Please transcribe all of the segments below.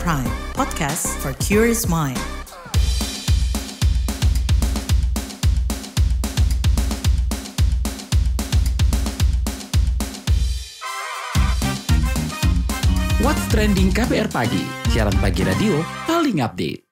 Prime, podcast for curious mind. What's Trending KBR Pagi, siaran pagi radio paling update.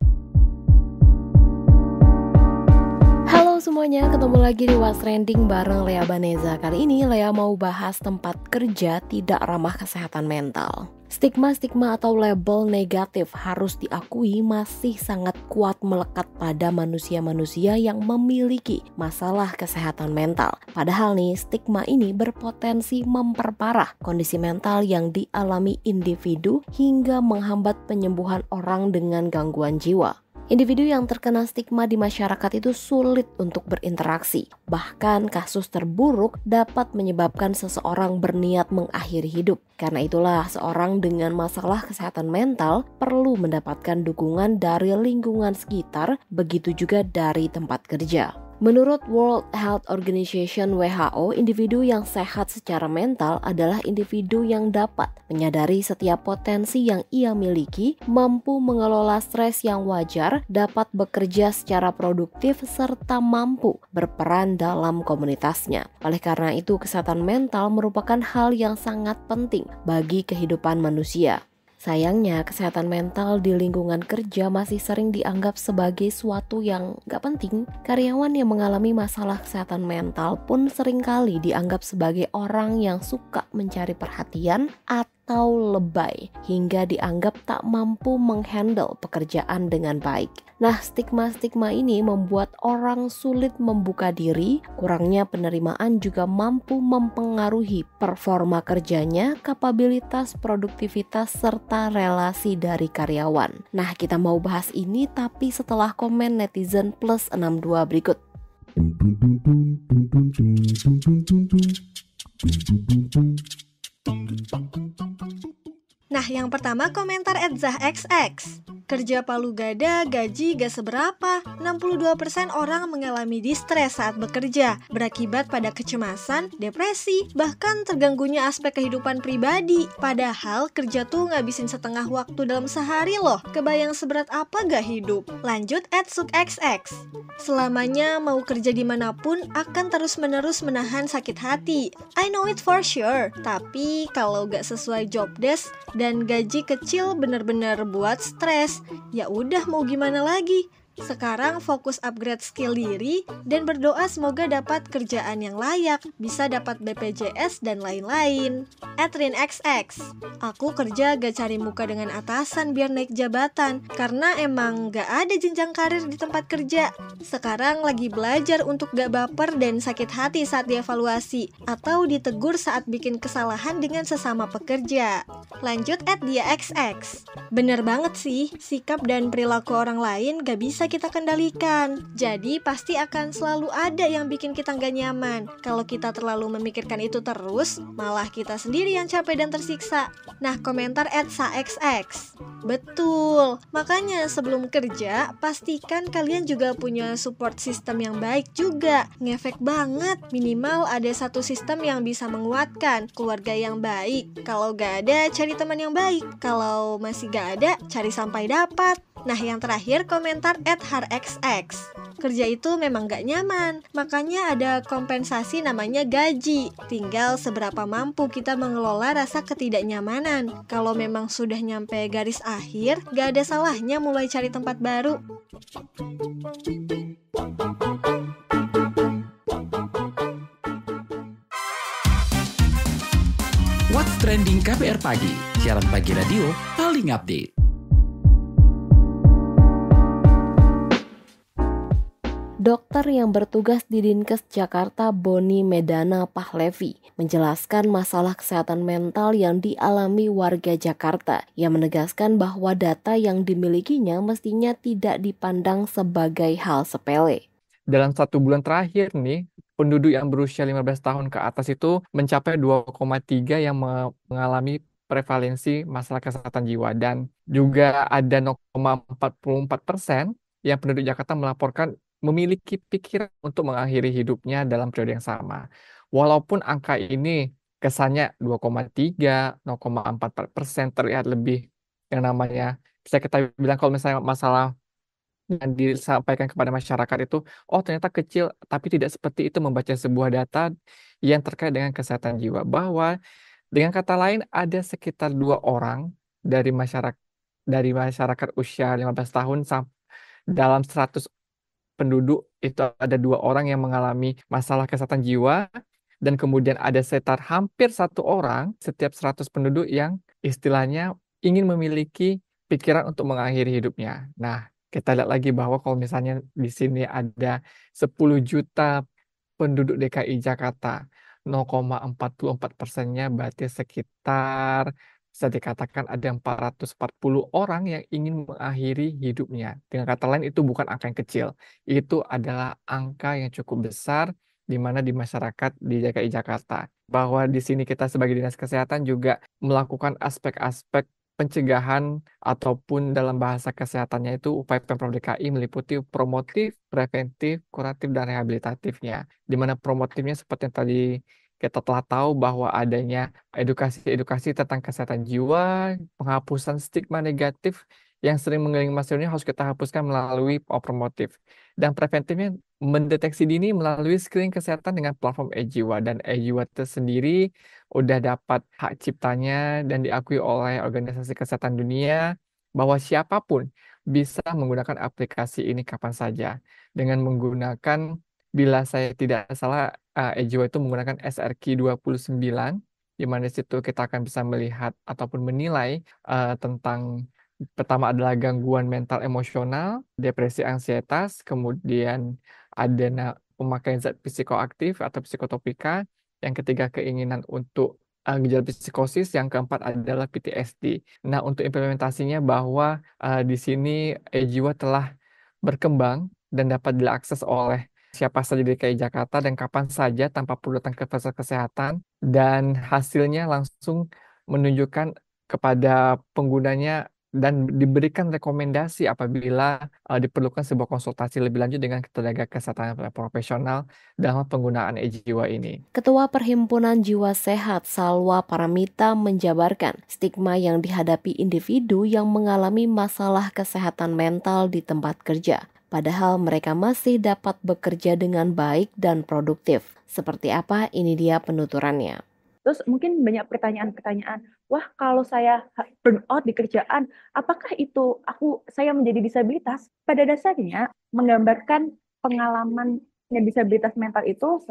Halo semuanya, ketemu lagi di What's Trending bareng Lea Baneza. Kali ini Lea mau bahas tempat kerja tidak ramah kesehatan mental. Stigma-stigma atau label negatif harus diakui masih sangat kuat melekat pada manusia-manusia yang memiliki masalah kesehatan mental. Padahal nih, stigma ini berpotensi memperparah kondisi mental yang dialami individu hingga menghambat penyembuhan orang dengan gangguan jiwa. Individu yang terkena stigma di masyarakat itu sulit untuk berinteraksi. Bahkan kasus terburuk dapat menyebabkan seseorang berniat mengakhiri hidup. Karena itulah seorang dengan masalah kesehatan mental perlu mendapatkan dukungan dari lingkungan sekitar, begitu juga dari tempat kerja. Menurut World Health Organization (WHO), individu yang sehat secara mental adalah individu yang dapat menyadari setiap potensi yang ia miliki, mampu mengelola stres yang wajar, dapat bekerja secara produktif, serta mampu berperan dalam komunitasnya. Oleh karena itu, kesehatan mental merupakan hal yang sangat penting bagi kehidupan manusia. Sayangnya, kesehatan mental di lingkungan kerja masih sering dianggap sebagai suatu yang gak penting. Karyawan yang mengalami masalah kesehatan mental pun seringkali dianggap sebagai orang yang suka mencari perhatian atau lebay, hingga dianggap tak mampu menghandle pekerjaan dengan baik. Nah, stigma-stigma ini membuat orang sulit membuka diri, kurangnya penerimaan juga mampu mempengaruhi performa kerjanya, kapabilitas, produktivitas, serta relasi dari karyawan. Nah, kita mau bahas ini tapi setelah komen netizen plus 62 berikut. Nah, yang pertama komentar @zahxx. Kerja palu gada, gaji gak seberapa. 62% orang mengalami distres saat bekerja, berakibat pada kecemasan, depresi, bahkan terganggunya aspek kehidupan pribadi. Padahal kerja tuh ngabisin setengah waktu dalam sehari loh. Kebayang seberat apa gak hidup? Lanjut @sukxx. Selamanya mau kerja dimanapun akan terus-menerus menahan sakit hati. I know it for sure. Tapi kalau gak sesuai job desk dan gaji kecil bener-bener buat stres, ya udah mau gimana lagi. Sekarang fokus upgrade skill diri dan berdoa semoga dapat kerjaan yang layak, bisa dapat BPJS dan lain-lain. @rinxx. Aku kerja gak cari muka dengan atasan biar naik jabatan, karena emang gak ada jenjang karir di tempat kerja. Sekarang lagi belajar untuk gak baper dan sakit hati saat dievaluasi, atau ditegur saat bikin kesalahan dengan sesama pekerja. Lanjut @diaxx. Bener banget sih, sikap dan perilaku orang lain gak bisa kita kendalikan. Jadi pasti akan selalu ada yang bikin kita gak nyaman. Kalau kita terlalu memikirkan itu terus, malah kita sendiri yang capek dan tersiksa. Nah, komentar @saxx. Betul, makanya sebelum kerja, pastikan kalian juga punya support system yang baik juga. Ngefek banget, minimal ada satu sistem yang bisa menguatkan. Keluarga yang baik, kalau gak ada, cari teman yang baik. Kalau masih gak ada, cari sampai dapat. Nah, yang terakhir komentar @harxx. Kerja itu memang gak nyaman, makanya ada kompensasi namanya gaji. Tinggal seberapa mampu kita mengelola rasa ketidaknyamanan. Kalau memang sudah nyampe garis akhir, gak ada salahnya mulai cari tempat baru. What's Trending KBR Pagi, siaran pagi radio paling update. Dokter yang bertugas di Dinkes Jakarta, Boni Medana Pahlevi, menjelaskan masalah kesehatan mental yang dialami warga Jakarta. Ia menegaskan bahwa data yang dimilikinya mestinya tidak dipandang sebagai hal sepele. Dalam 1 bulan terakhir nih, penduduk yang berusia 15 tahun ke atas itu mencapai 2,3 yang mengalami prevalensi masalah kesehatan jiwa. Dan juga ada 0,44% yang penduduk Jakarta melaporkan memiliki pikiran untuk mengakhiri hidupnya dalam periode yang sama. Walaupun angka ini kesannya 2,3, 0,44% terlihat lebih yang namanya Bisa kita bilang kalau misalnya masalah yang disampaikan kepada masyarakat itu, oh ternyata kecil, tapi tidak seperti itu membaca sebuah data yang terkait dengan kesehatan jiwa. Bahwa dengan kata lain ada sekitar 2 orang dari masyarakat usia 15 tahun dalam 100 penduduk itu ada 2 orang yang mengalami masalah kesehatan jiwa, dan kemudian ada sekitar hampir 1 orang setiap 100 penduduk yang istilahnya ingin memiliki pikiran untuk mengakhiri hidupnya. Nah, kita lihat lagi bahwa kalau misalnya di sini ada 10 juta penduduk DKI Jakarta, 0,44%-nya berarti sekitar bisa dikatakan ada 440 orang yang ingin mengakhiri hidupnya. Dengan kata lain itu bukan angka yang kecil, itu adalah angka yang cukup besar di mana di masyarakat di DKI Jakarta. Bahwa di sini kita sebagai dinas kesehatan juga melakukan aspek-aspek pencegahan ataupun dalam bahasa kesehatannya itu upaya Pemprov DKI meliputi promotif, preventif, kuratif, dan rehabilitatifnya. Di mana promotifnya seperti yang tadi kita telah tahu bahwa adanya edukasi-edukasi tentang kesehatan jiwa, penghapusan stigma negatif yang sering mengelilingi masyarakat ini harus kita hapuskan melalui promotif. Dan preventifnya mendeteksi dini melalui screening kesehatan dengan platform e-Jiwa. Dan e-Jiwa itu sendiri udah dapat hak ciptanya dan diakui oleh Organisasi Kesehatan Dunia bahwa siapapun bisa menggunakan aplikasi ini kapan saja dengan menggunakan, bila saya tidak salah, e-Jiwa itu menggunakan SRQ29, di mana di situ kita akan bisa melihat ataupun menilai tentang pertama adalah gangguan mental emosional, depresi ansietas, kemudian ada pemakaian zat psikoaktif atau psikotropika, yang ketiga keinginan untuk gejala psikosis, yang keempat adalah PTSD. Nah, untuk implementasinya bahwa di sini e-Jiwa telah berkembang dan dapat diakses oleh siapa saja di DKI Jakarta dan kapan saja tanpa perlu datang ke fasilitas kesehatan, dan hasilnya langsung menunjukkan kepada penggunanya dan diberikan rekomendasi apabila diperlukan sebuah konsultasi lebih lanjut dengan tenaga kesehatan profesional dalam penggunaan e-Jiwa ini. Ketua Perhimpunan Jiwa Sehat Salwa Paramita menjabarkan stigma yang dihadapi individu yang mengalami masalah kesehatan mental di tempat kerja. Padahal mereka masih dapat bekerja dengan baik dan produktif. Seperti apa? Ini dia penuturannya. Terus mungkin banyak pertanyaan-pertanyaan, wah kalau saya burnout di kerjaan, apakah itu saya menjadi disabilitas? Pada dasarnya menggambarkan pengalaman disabilitas mental itu,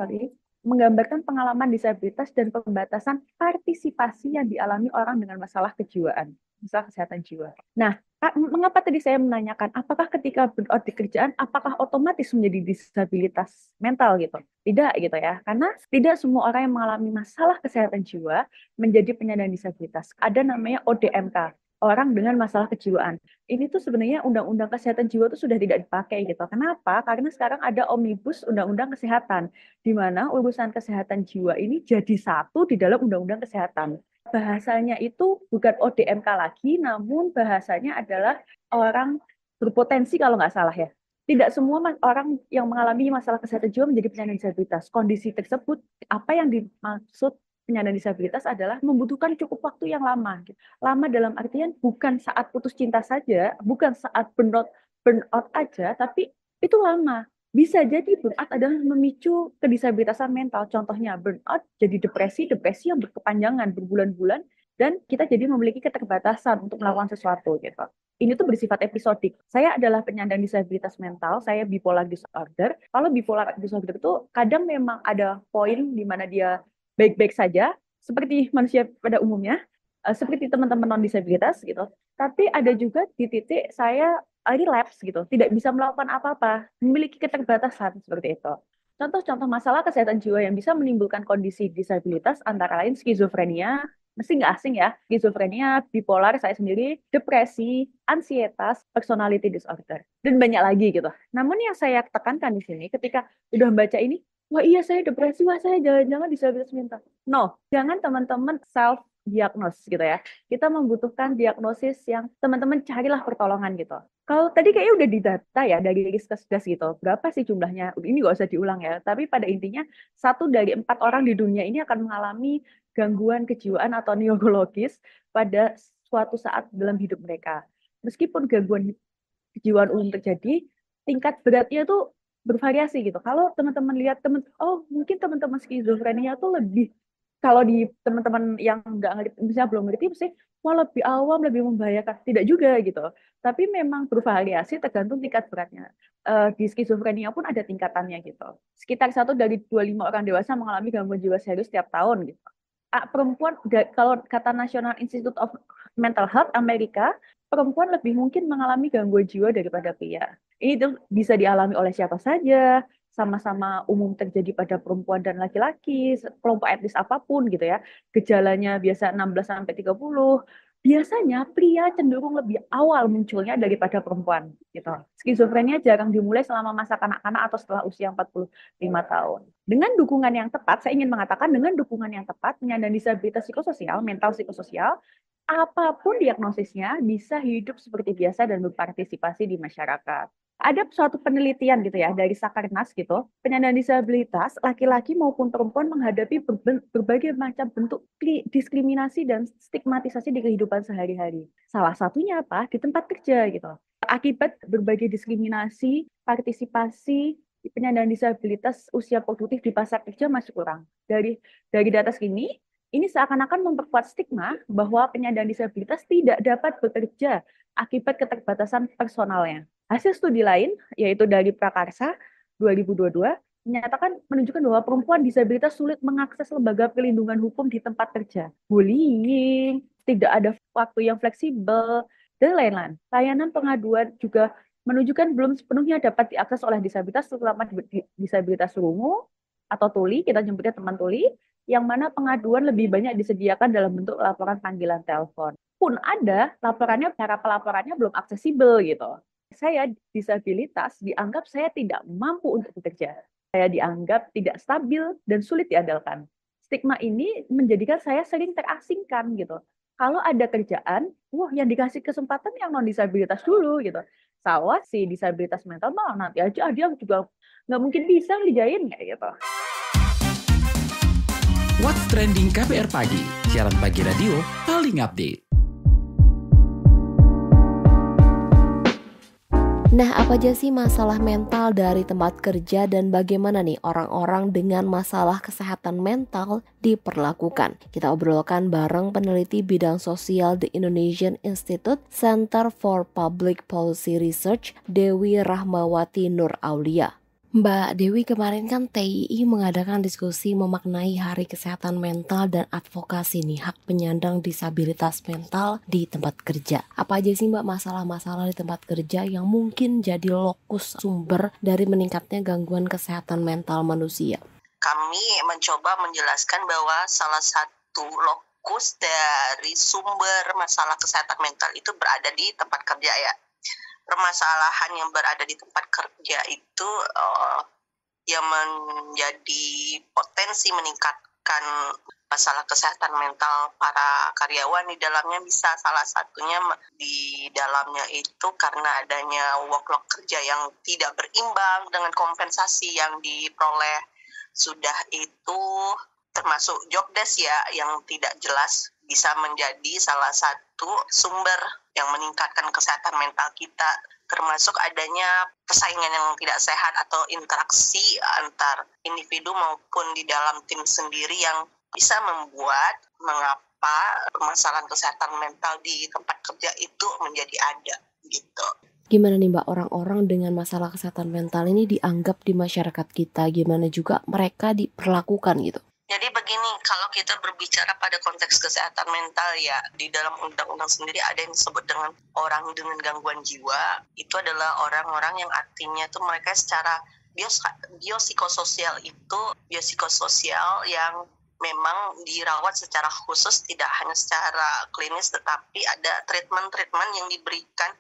menggambarkan pengalaman disabilitas dan pembatasan partisipasi yang dialami orang dengan masalah kejiwaan, masalah kesehatan jiwa. Nah, mengapa tadi saya menanyakan, apakah ketika burnout di kerjaan, apakah otomatis menjadi disabilitas mental gitu? Tidak gitu ya, karena tidak semua orang yang mengalami masalah kesehatan jiwa menjadi penyandang disabilitas. Ada namanya ODMK, orang dengan masalah kejiwaan. Ini tuh sebenarnya undang-undang kesehatan jiwa itu sudah tidak dipakai gitu. Kenapa? Karena sekarang ada omnibus undang-undang kesehatan, di mana urusan kesehatan jiwa ini jadi satu di dalam undang-undang kesehatan. Bahasanya itu bukan ODMK lagi, namun bahasanya adalah orang berpotensi kalau nggak salah ya. Tidak semua orang yang mengalami masalah kesehatan jiwa menjadi penyandang disabilitas. Kondisi tersebut, apa yang dimaksud penyandang disabilitas adalah membutuhkan cukup waktu yang lama. Lama dalam artian bukan saat putus cinta saja, bukan saat burnout aja, tapi itu lama. Bisa jadi burnout adalah memicu kedisabilitasan mental. Contohnya burnout jadi depresi yang berkepanjangan berbulan-bulan, dan kita jadi memiliki keterbatasan untuk melakukan sesuatu gitu. Ini tuh bersifat episodik. Saya adalah penyandang disabilitas mental, saya bipolar disorder. Kalau bipolar disorder itu kadang memang ada poin di mana dia baik-baik saja, seperti manusia pada umumnya, seperti teman-teman non-disabilitas gitu. Tapi ada juga di titik saya relapse gitu, tidak bisa melakukan apa-apa, memiliki keterbatasan seperti itu. Contoh-contoh masalah kesehatan jiwa yang bisa menimbulkan kondisi disabilitas antara lain skizofrenia, mesti nggak asing ya, skizofrenia, bipolar, saya sendiri, depresi, ansietas, personality disorder, dan banyak lagi gitu. Namun yang saya tekankan di sini, ketika udah baca ini, wah iya saya depresi, wah saya jangan-jangan disabilitas mental. No, jangan teman-teman self-diagnose gitu ya. Kita membutuhkan diagnosis yang teman-teman carilah pertolongan gitu. Kalau tadi kayaknya udah didata ya dari Riskesdas gitu, berapa sih jumlahnya? Ini nggak usah diulang ya, tapi pada intinya 1 dari 4 orang di dunia ini akan mengalami gangguan kejiwaan atau neurologis pada suatu saat dalam hidup mereka. meskipun gangguan kejiwaan umum terjadi, tingkat beratnya tuh bervariasi gitu. Kalau teman-teman lihat mungkin teman-teman skizofrenia tuh lebih, kalau di teman-teman yang nggak ngerti, misalnya belum ngerti, mesti wah lebih awam, lebih membahayakan. Tidak juga gitu. Tapi memang bervariasi tergantung tingkat beratnya. Di skizofrenia pun ada tingkatannya gitu. Sekitar 1 dari 25 orang dewasa mengalami gangguan jiwa serius setiap tahun gitu. Perempuan, kalau kata National Institute of Mental Health Amerika, perempuan lebih mungkin mengalami gangguan jiwa daripada pria. Ini tuh bisa dialami oleh siapa saja, sama-sama umum terjadi pada perempuan dan laki-laki, kelompok etnis apapun gitu ya. Gejalanya biasa 16-30. Biasanya pria cenderung lebih awal munculnya daripada perempuan gitu. Skizofrenia jarang dimulai selama masa kanak-kanak atau setelah usia 45 tahun. Dengan dukungan yang tepat, saya ingin mengatakan dengan dukungan yang tepat, penyandang disabilitas psikososial, mental psikososial, apapun diagnosisnya bisa hidup seperti biasa dan berpartisipasi di masyarakat. Ada suatu penelitian gitu ya dari Sakarnas gitu, penyandang disabilitas laki-laki maupun perempuan menghadapi berbagai macam bentuk diskriminasi dan stigmatisasi di kehidupan sehari-hari. Salah satunya apa? Di tempat kerja gitu. Akibat berbagai diskriminasi, partisipasi penyandang disabilitas usia produktif di pasar kerja masih kurang. Dari data ini seakan-akan memperkuat stigma bahwa penyandang disabilitas tidak dapat bekerja akibat keterbatasan personalnya. Hasil studi lain, yaitu dari Prakarsa 2022, menunjukkan bahwa perempuan disabilitas sulit mengakses lembaga perlindungan hukum di tempat kerja. Bullying, tidak ada waktu yang fleksibel, dan lain-lain. Layanan pengaduan juga menunjukkan belum sepenuhnya dapat diakses oleh disabilitas, terutama disabilitas rungu atau tuli, kita nyebutnya teman tuli, yang mana pengaduan lebih banyak disediakan dalam bentuk laporan panggilan telepon. Pun ada, cara pelaporannya belum aksesibel gitu. Saya disabilitas dianggap saya tidak mampu untuk bekerja. Saya dianggap tidak stabil dan sulit diandalkan. Stigma ini menjadikan saya sering terasingkan gitu. Kalau ada kerjaan, yang dikasih kesempatan yang non disabilitas dulu gitu. Si disabilitas mental nanti aja dia juga nggak mungkin bisa ngerjain kayak gitu. What's Trending KBR Pagi, siaran pagi radio paling update. Nah, apa aja sih masalah mental dari tempat kerja dan bagaimana nih orang-orang dengan masalah kesehatan mental diperlakukan? Kita obrolkan bareng peneliti bidang sosial The Indonesian Institute Center for Public Policy Research, Dewi Rahmawati Nur Aulia. Mbak Dewi, kemarin kan TII mengadakan diskusi memaknai Hari Kesehatan Mental dan advokasi nih hak penyandang disabilitas mental di tempat kerja. Apa aja sih Mbak masalah-masalah di tempat kerja yang mungkin jadi lokus sumber dari meningkatnya gangguan kesehatan mental manusia? Kami mencoba menjelaskan bahwa salah satu lokus dari sumber masalah kesehatan mental itu berada di tempat kerja ya. Permasalahan yang berada di tempat kerja itu yang menjadi potensi meningkatkan masalah kesehatan mental para karyawan di dalamnya, bisa salah satunya di dalamnya itu karena adanya workload kerja yang tidak berimbang dengan kompensasi yang diperoleh. Sudah itu termasuk job desk ya yang tidak jelas bisa menjadi salah satu sumber yang meningkatkan kesehatan mental kita, termasuk adanya persaingan yang tidak sehat atau interaksi antar individu maupun di dalam tim sendiri yang bisa membuat mengapa permasalahan kesehatan mental di tempat kerja itu menjadi ada gitu. Gimana nih Mbak, orang-orang dengan masalah kesehatan mental ini dianggap di masyarakat kita, gimana juga mereka diperlakukan gitu? Jadi begini, kalau kita berbicara pada konteks kesehatan mental ya, di dalam undang-undang sendiri ada yang disebut dengan orang dengan gangguan jiwa. Itu adalah orang-orang yang artinya tuh mereka secara biopsikososial yang memang dirawat secara khusus, tidak hanya secara klinis, tetapi ada treatment-treatment yang diberikan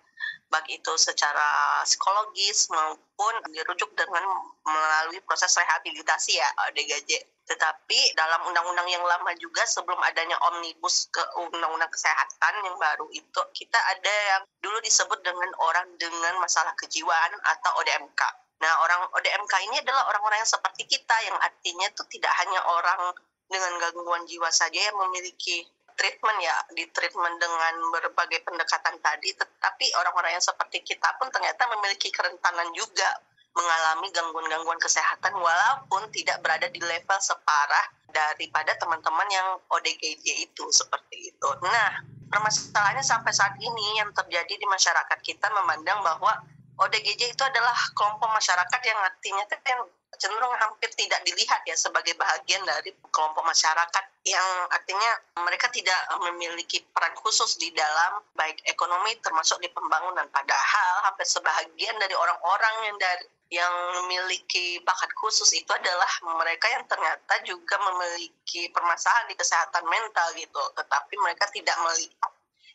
baik itu secara psikologis maupun dirujuk dengan melalui proses rehabilitasi ya, DGJ. Tetapi dalam undang-undang yang lama juga sebelum adanya omnibus ke undang-undang kesehatan yang baru itu, kita ada yang dulu disebut dengan orang dengan masalah kejiwaan atau ODMK. Nah, orang ODMK ini adalah orang-orang yang seperti kita, yang artinya itu tidak hanya orang dengan gangguan jiwa saja yang memiliki di treatment dengan berbagai pendekatan tadi, tetapi orang-orang yang seperti kita pun ternyata memiliki kerentanan juga mengalami gangguan-gangguan kesehatan walaupun tidak berada di level separah daripada teman-teman yang ODGJ itu, seperti itu. Nah, permasalahannya sampai saat ini yang terjadi di masyarakat kita memandang bahwa ODGJ itu adalah kelompok masyarakat yang artinya yang cenderung hampir tidak dilihat ya sebagai bahagian dari kelompok masyarakat, yang artinya mereka tidak memiliki peran khusus di dalam baik ekonomi termasuk di pembangunan, padahal hampir sebahagian dari orang-orang yang memiliki bakat khusus itu adalah mereka yang ternyata juga memiliki permasalahan di kesehatan mental gitu, tetapi mereka tidak melihat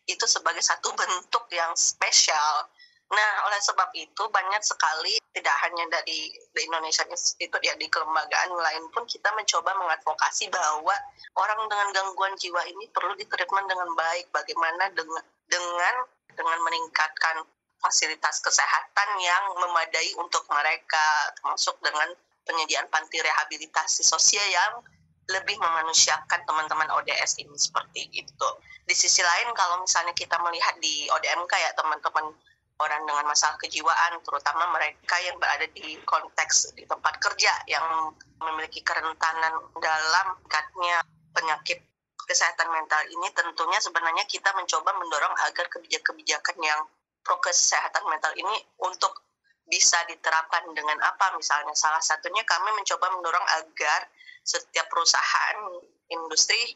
itu sebagai satu bentuk yang spesial. Nah, oleh sebab itu banyak sekali, tidak hanya dari Indonesia Institute ya, di kelembagaan lain pun kita mencoba mengadvokasi bahwa orang dengan gangguan jiwa ini perlu ditreatment dengan baik. Bagaimana dengan meningkatkan fasilitas kesehatan yang memadai untuk mereka, termasuk dengan penyediaan panti rehabilitasi sosial yang lebih memanusiakan teman-teman ODS ini, seperti itu. Di sisi lain, kalau misalnya kita melihat di ODMK ya, teman-teman orang dengan masalah kejiwaan, terutama mereka yang berada di konteks di tempat kerja yang memiliki kerentanan dalam tingkatnya penyakit kesehatan mental ini, tentunya sebenarnya kita mencoba mendorong agar kebijakan-kebijakan yang pro kesehatan mental ini untuk bisa diterapkan dengan apa. Misalnya salah satunya kami mencoba mendorong agar setiap perusahaan industri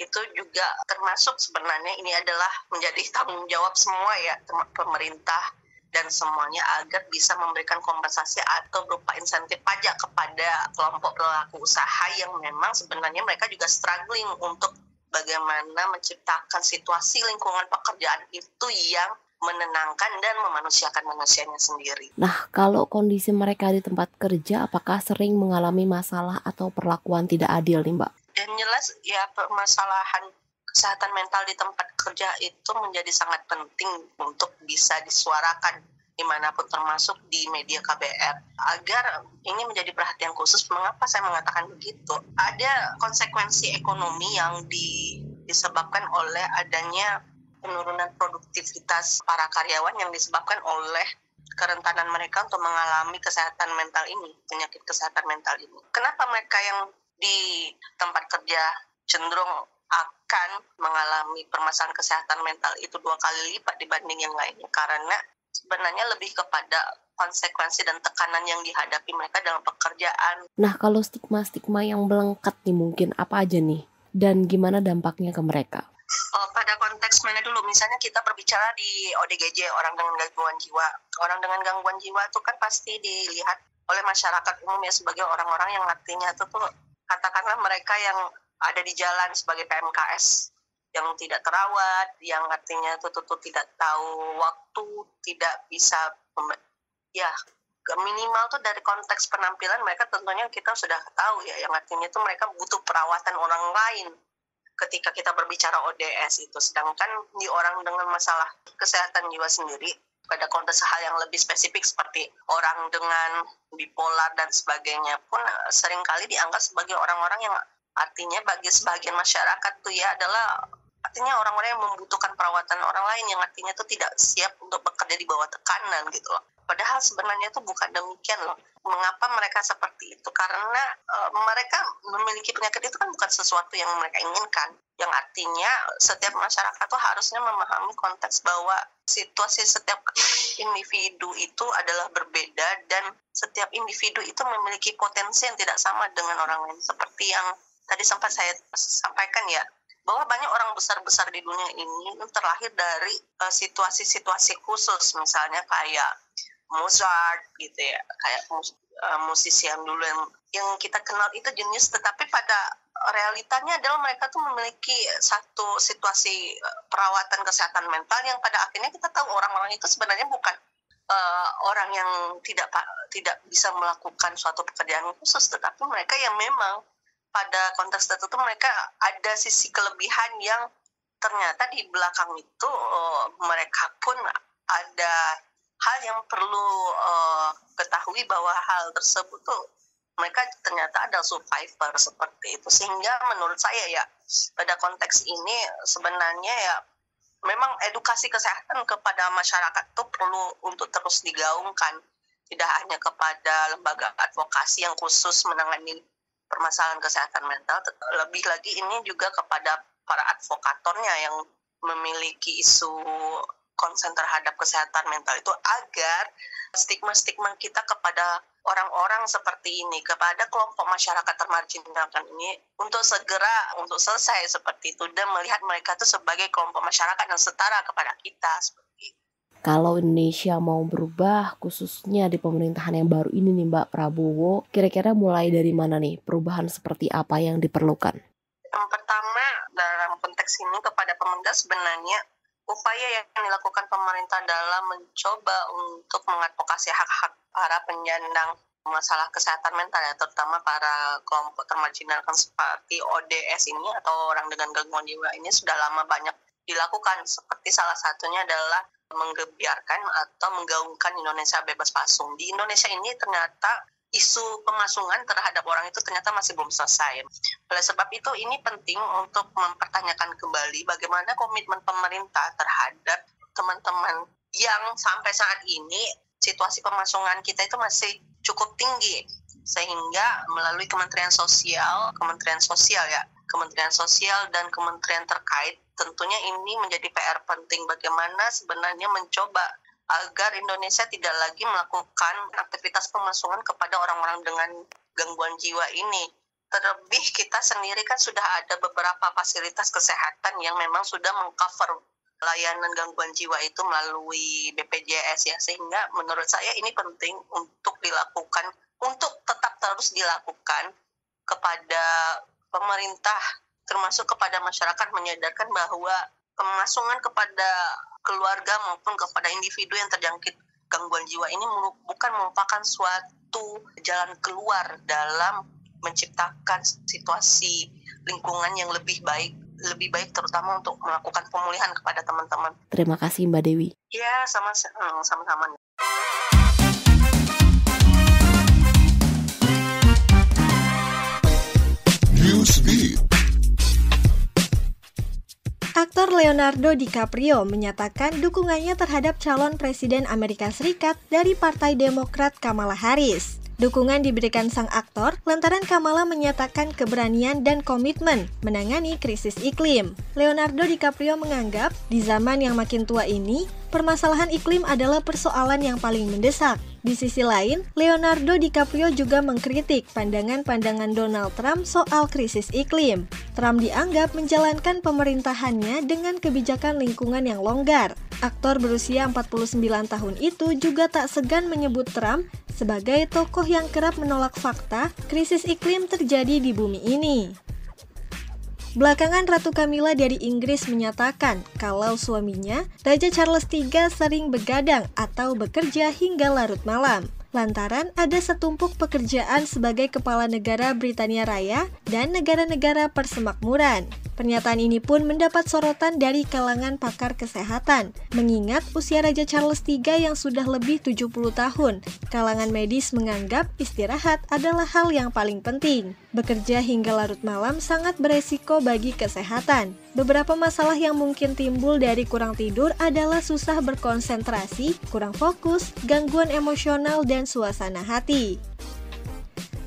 itu juga termasuk, sebenarnya ini adalah menjadi tanggung jawab semua ya, pemerintah dan semuanya, agar bisa memberikan kompensasi atau berupa insentif pajak kepada kelompok pelaku usaha yang memang sebenarnya mereka juga struggling untuk bagaimana menciptakan situasi lingkungan pekerjaan itu yang menenangkan dan memanusiakan manusianya sendiri. Nah, kalau kondisi mereka di tempat kerja, apakah sering mengalami masalah atau perlakuan tidak adil nih, Mbak? Dan jelas ya, permasalahan kesehatan mental di tempat kerja itu menjadi sangat penting untuk bisa disuarakan dimanapun, termasuk di media KBR, agar ini menjadi perhatian khusus. Mengapa saya mengatakan begitu? Ada konsekuensi ekonomi yang disebabkan oleh adanya penurunan produktivitas para karyawan yang disebabkan oleh kerentanan mereka untuk mengalami kesehatan mental ini, penyakit kesehatan mental ini. Kenapa mereka yang di tempat kerja cenderung akan mengalami permasalahan kesehatan mental itu 2 kali lipat dibanding yang lainnya? Karena sebenarnya lebih kepada konsekuensi dan tekanan yang dihadapi mereka dalam pekerjaan. Nah, kalau stigma-stigma yang melekat nih mungkin apa aja nih? Dan gimana dampaknya ke mereka? Pada konteks mana dulu? Misalnya kita berbicara di ODGJ, orang dengan gangguan jiwa. Orang dengan gangguan jiwa itu kan pasti dilihat oleh masyarakat umum ya sebagai orang-orang yang artinya itu tuh katakanlah mereka yang ada di jalan sebagai PMKS yang tidak terawat, yang artinya itu tidak tahu waktu, tidak bisa ya minimal tuh dari konteks penampilan mereka tentunya kita sudah tahu ya, yang artinya itu mereka butuh perawatan orang lain ketika kita berbicara ODS itu. Sedangkan di orang dengan masalah kesehatan jiwa sendiri, pada konteks hal yang lebih spesifik seperti orang dengan bipolar dan sebagainya pun seringkali dianggap sebagai orang-orang yang artinya bagi sebagian masyarakat tuh ya adalah artinya orang-orang yang membutuhkan perawatan orang lain, yang artinya itu tidak siap untuk bekerja di bawah tekanan gitu loh. Padahal sebenarnya itu bukan demikian loh. Mengapa mereka seperti itu? Karena mereka memiliki penyakit itu kan bukan sesuatu yang mereka inginkan. Yang artinya setiap masyarakat tuh harusnya memahami konteks bahwa situasi setiap individu itu adalah berbeda, dan setiap individu itu memiliki potensi yang tidak sama dengan orang lain. Seperti yang tadi sempat saya sampaikan ya, bahwa banyak orang besar-besar di dunia ini terlahir dari situasi-situasi khusus, misalnya kayak Mozart gitu ya, kayak musisi yang dulu yang kita kenal itu jenius, tetapi pada realitanya adalah mereka tuh memiliki satu situasi perawatan kesehatan mental yang pada akhirnya kita tahu orang-orang itu sebenarnya bukan orang yang tidak bisa melakukan suatu pekerjaan khusus, tetapi mereka yang memang pada konteks tertentu mereka ada sisi kelebihan yang ternyata di belakang itu mereka pun ada hal yang perlu ketahui bahwa hal tersebut tuh mereka ternyata ada survivor seperti itu. Sehingga menurut saya ya, pada konteks ini sebenarnya ya memang edukasi kesehatan kepada masyarakat itu perlu untuk terus digaungkan, tidak hanya kepada lembaga advokasi yang khusus menangani permasalahan kesehatan mental, lebih lagi ini juga kepada para advokatornya yang memiliki isu konsen terhadap kesehatan mental itu, agar stigma-stigma kita kepada orang-orang seperti ini, kepada kelompok masyarakat termarginalkan ini untuk selesai seperti itu, dan melihat mereka itu sebagai kelompok masyarakat yang setara kepada kita seperti itu. Kalau Indonesia mau berubah, khususnya di pemerintahan yang baru ini nih Mbak Prabowo, kira-kira mulai dari mana nih? Perubahan seperti apa yang diperlukan? Yang pertama, dalam konteks ini kepada pemerintah sebenarnya upaya yang dilakukan pemerintah dalam mencoba untuk mengadvokasi hak-hak para penyandang masalah kesehatan mental ya, terutama para kelompok termarginalkan seperti ODS ini atau orang dengan gangguan jiwa ini sudah lama banyak dilakukan. Seperti salah satunya adalah menggebiarkan atau menggaungkan Indonesia bebas pasung. Di Indonesia ini ternyata isu pemasungan terhadap orang itu ternyata masih belum selesai. Oleh sebab itu ini penting untuk mempertanyakan kembali bagaimana komitmen pemerintah terhadap teman-teman yang sampai saat ini situasi pemasungan kita itu masih cukup tinggi, sehingga melalui Kementerian Sosial dan kementerian terkait tentunya ini menjadi PR penting bagaimana sebenarnya mencoba agar Indonesia tidak lagi melakukan aktivitas pemasungan kepada orang-orang dengan gangguan jiwa ini. Terlebih kita sendiri kan sudah ada beberapa fasilitas kesehatan yang memang sudah mengcover layanan gangguan jiwa itu melalui BPJS ya, sehingga menurut saya ini penting untuk dilakukan, untuk tetap terus dilakukan kepada pemerintah termasuk kepada masyarakat, menyadarkan bahwa pemasungan kepada keluarga maupun kepada individu yang terjangkit gangguan jiwa ini bukan merupakan suatu jalan keluar dalam menciptakan situasi lingkungan yang lebih baik terutama untuk melakukan pemulihan kepada teman-teman. Terima kasih Mbak Dewi. Ya, sama-sama. Newsbeat. Aktor Leonardo DiCaprio menyatakan dukungannya terhadap calon Presiden Amerika Serikat dari Partai Demokrat Kamala Harris. Dukungan diberikan sang aktor lantaran Kamala menyatakan keberanian dan komitmen menangani krisis iklim. Leonardo DiCaprio menganggap di zaman yang makin tua ini, permasalahan iklim adalah persoalan yang paling mendesak. Di sisi lain, Leonardo DiCaprio juga mengkritik pandangan-pandangan Donald Trump soal krisis iklim. Trump dianggap menjalankan pemerintahannya dengan kebijakan lingkungan yang longgar. Aktor berusia 49 tahun itu juga tak segan menyebut Trump sebagai tokoh yang kerap menolak fakta krisis iklim terjadi di bumi ini. Belakangan Ratu Camilla dari Inggris menyatakan kalau suaminya, Raja Charles III sering begadang atau bekerja hingga larut malam, lantaran ada setumpuk pekerjaan sebagai kepala negara Britania Raya dan negara-negara persemakmuran. Pernyataan ini pun mendapat sorotan dari kalangan pakar kesehatan, mengingat usia Raja Charles III yang sudah lebih 70 tahun. Kalangan medis menganggap istirahat adalah hal yang paling penting. Bekerja hingga larut malam sangat beresiko bagi kesehatan. Beberapa masalah yang mungkin timbul dari kurang tidur adalah susah berkonsentrasi, kurang fokus, gangguan emosional, dan suasana hati.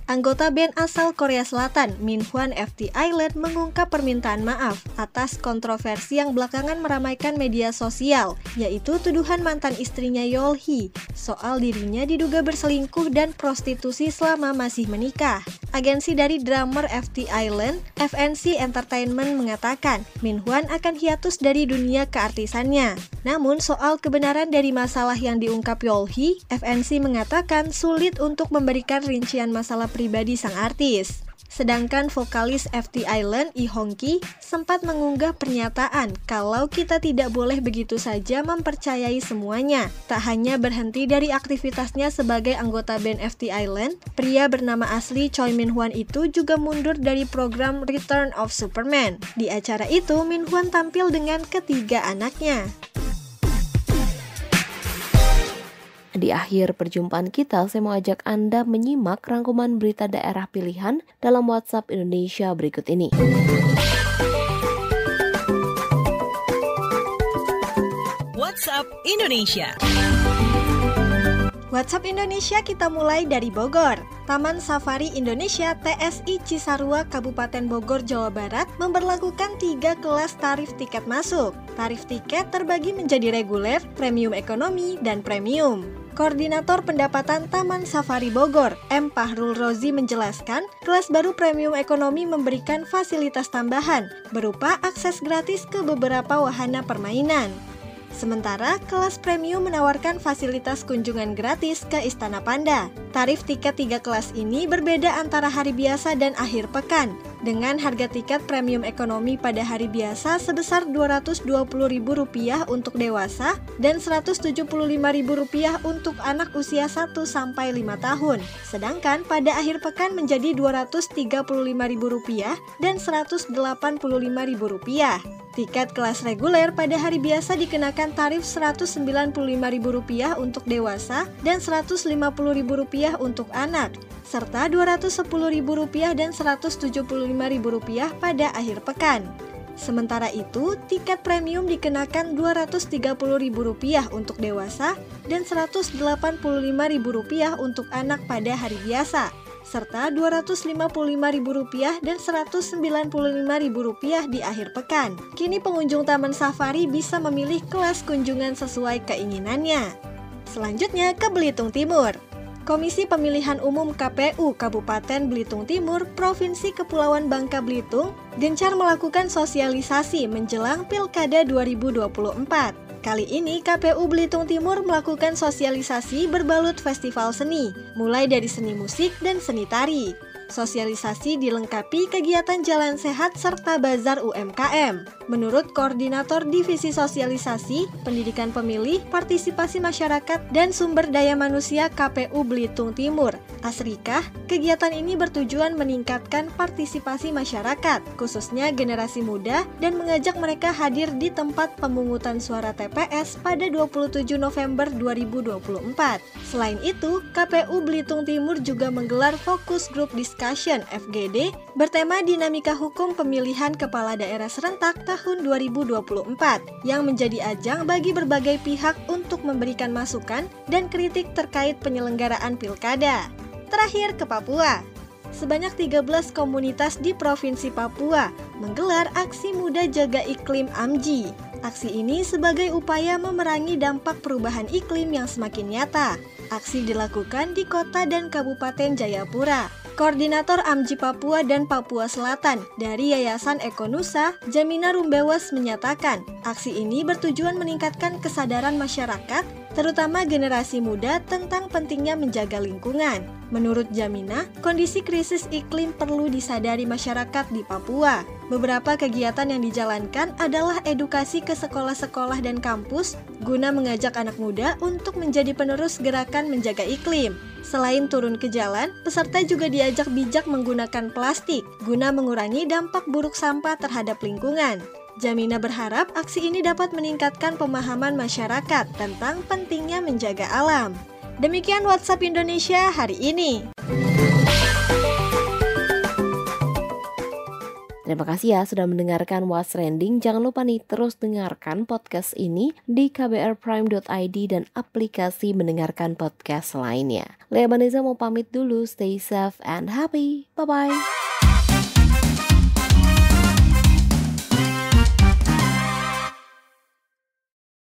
Anggota band asal Korea Selatan, Minhwan FT Island mengungkap permintaan maaf atas kontroversi yang belakangan meramaikan media sosial, yaitu tuduhan mantan istrinya Yeolhee soal dirinya diduga berselingkuh dan prostitusi selama masih menikah. Agensi dari drummer FT Island, FNC Entertainment mengatakan Minhwan akan hiatus dari dunia keartisannya. Namun soal kebenaran dari masalah yang diungkap Yeolhee, FNC mengatakan sulit untuk memberikan rincian masalah pribadi sang artis. Sedangkan vokalis FT Island, Lee Hong-ki, sempat mengunggah pernyataan kalau kita tidak boleh begitu saja mempercayai semuanya. Tak hanya berhenti dari aktivitasnya sebagai anggota band FT Island, pria bernama asli Choi Min-hwan itu juga mundur dari program Return of Superman. Di acara itu, Min-hwan tampil dengan ketiga anaknya. Di akhir perjumpaan kita, saya mau ajak Anda menyimak rangkuman berita daerah pilihan dalam WhatsApp Indonesia berikut ini. WhatsApp Indonesia. WhatsApp Indonesia kita mulai dari Bogor. Taman Safari Indonesia TSI Cisarua Kabupaten Bogor, Jawa Barat memberlakukan 3 kelas tarif tiket masuk. Tarif tiket terbagi menjadi reguler, premium ekonomi, dan premium. Koordinator Pendapatan Taman Safari Bogor, M. Pahrul Rozi menjelaskan, kelas baru premium ekonomi memberikan fasilitas tambahan berupa akses gratis ke beberapa wahana permainan. Sementara kelas premium menawarkan fasilitas kunjungan gratis ke Istana Panda. Tarif tiket 3 kelas ini berbeda antara hari biasa dan akhir pekan, dengan harga tiket premium ekonomi pada hari biasa sebesar Rp220.000 untuk dewasa dan Rp175.000 untuk anak usia 1-5 tahun. Sedangkan pada akhir pekan menjadi Rp235.000 dan Rp185.000. Tiket kelas reguler pada hari biasa dikenakan tarif Rp195.000 untuk dewasa dan Rp150.000 untuk anak, serta Rp210.000 dan Rp175.000 pada akhir pekan. Sementara itu, tiket premium dikenakan Rp230.000 untuk dewasa dan Rp185.000 untuk anak pada hari biasa, serta Rp255.000 dan Rp195.000 di akhir pekan. Kini pengunjung Taman Safari bisa memilih kelas kunjungan sesuai keinginannya. Selanjutnya ke Belitung Timur. Komisi Pemilihan Umum KPU Kabupaten Belitung Timur, Provinsi Kepulauan Bangka Belitung, gencar melakukan sosialisasi menjelang Pilkada 2024. Kali ini KPU Belitung Timur melakukan sosialisasi berbalut festival seni, mulai dari seni musik dan seni tari. Sosialisasi dilengkapi kegiatan jalan sehat serta bazar UMKM. Menurut Koordinator Divisi Sosialisasi, Pendidikan Pemilih, Partisipasi Masyarakat, dan Sumber Daya Manusia KPU Belitung Timur, Asrikah, kegiatan ini bertujuan meningkatkan partisipasi masyarakat, khususnya generasi muda, dan mengajak mereka hadir di tempat pemungutan suara TPS pada 27 November 2024. Selain itu, KPU Belitung Timur juga menggelar Focus Group Discussion FGD bertema dinamika hukum pemilihan kepala daerah serentak tahun 2024 yang menjadi ajang bagi berbagai pihak untuk memberikan masukan dan kritik terkait penyelenggaraan pilkada. Terakhir ke Papua. Sebanyak 13 komunitas di Provinsi Papua menggelar aksi muda jaga iklim AMJI. Aksi ini sebagai upaya memerangi dampak perubahan iklim yang semakin nyata. Aksi dilakukan di kota dan Kabupaten Jayapura. Koordinator AMJI Papua dan Papua Selatan dari Yayasan Ekonusa, Jamina Rumbewas menyatakan, aksi ini bertujuan meningkatkan kesadaran masyarakat, terutama generasi muda tentang pentingnya menjaga lingkungan. Menurut Jamina, kondisi krisis iklim perlu disadari masyarakat di Papua. Beberapa kegiatan yang dijalankan adalah edukasi ke sekolah-sekolah dan kampus guna mengajak anak muda untuk menjadi penerus gerakan menjaga iklim. Selain turun ke jalan, peserta juga diajak bijak menggunakan plastik guna mengurangi dampak buruk sampah terhadap lingkungan. Jamina berharap aksi ini dapat meningkatkan pemahaman masyarakat tentang pentingnya menjaga alam. Demikian WhatsApp Indonesia hari ini. Terima kasih ya sudah mendengarkan What's Trending. Jangan lupa nih terus dengarkan podcast ini di kbrprime.id dan aplikasi mendengarkan podcast lainnya. Lea Baneza mau pamit dulu. Stay safe and happy. Bye-bye.